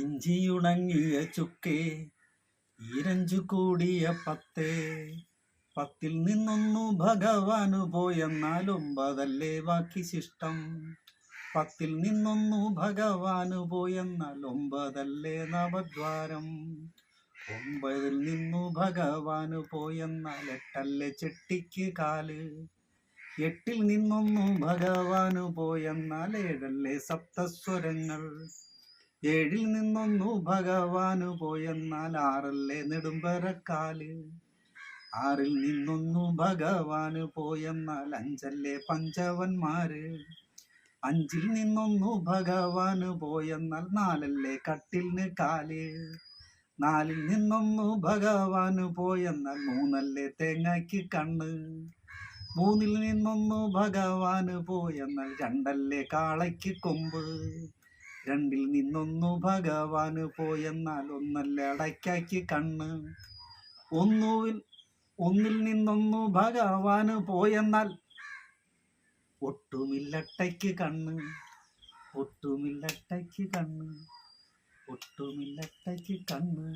ഇഞ്ചിയുണങ്ങിയ ചുക്കേ ഈരഞ്ചു കൂടിയ പത്തേ, പത്തിൽ നിന്നൊന്നു ഭഗവാനു പോയെന്നാൽ ഒമ്പതല്ലേ ബാക്കി ശിഷ്ടം. പത്തിൽ നിന്നൊന്നു ഭഗവാനു പോയെന്നാൽ ഒമ്പതല്ലേ നവദ്വാരം. ഒമ്പതിൽ നിന്നു ഭഗവാനു പോയെന്നാൽ എട്ടല്ലേ ചെട്ടിക്ക് കാല്. എട്ടിൽ നിന്നൊന്നു ഭഗവാനു പോയെന്നാൽ ഏഴല്ലേ സപ്തസ്വരങ്ങൾ. ഏഴിൽ നിന്നൊന്നു ഭഗവാനു പോയെന്നാൽ ആറല്ലേ നെടുമ്പരക്കാല്. ആറിൽ നിന്നൊന്നു ഭഗവാനു പോയെന്നാൽ അഞ്ചല്ലേ പഞ്ചവന്മാര്. അഞ്ചിൽ നിന്നൊന്നു ഭഗവാനു പോയെന്നാൽ നാലല്ലേ കട്ടിലിന് കാല്. നാലിൽ നിന്നൊന്നു ഭഗവാനു പോയെന്നാൽ മൂന്നല്ലേ തേങ്ങയ്ക്ക് കണ്ണ്. മൂന്നിൽ നിന്നൊന്നു ഭഗവാന് പോയെന്നാൽ രണ്ടല്ലേ കാളയ്ക്ക് കൊമ്പ്. രണ്ടിൽ നിന്നൊന്നു ഭഗവാന് പോയെന്നാൽ ഒന്നല്ലേ അടയ്ക്കായ്ക്ക് കണ്ണ്. ഒന്നിൽ നിന്നൊന്നു ഭഗവാന് പോയെന്നാൽ ഒട്ടുമില്ലട്ടയ്ക്ക് കണ്ണ്. ഒട്ടുമില്ലട്ടയ്ക്ക് കണ്ണ്. ഒട്ടുമില്ലട്ടയ്ക്ക് കണ്ണ്.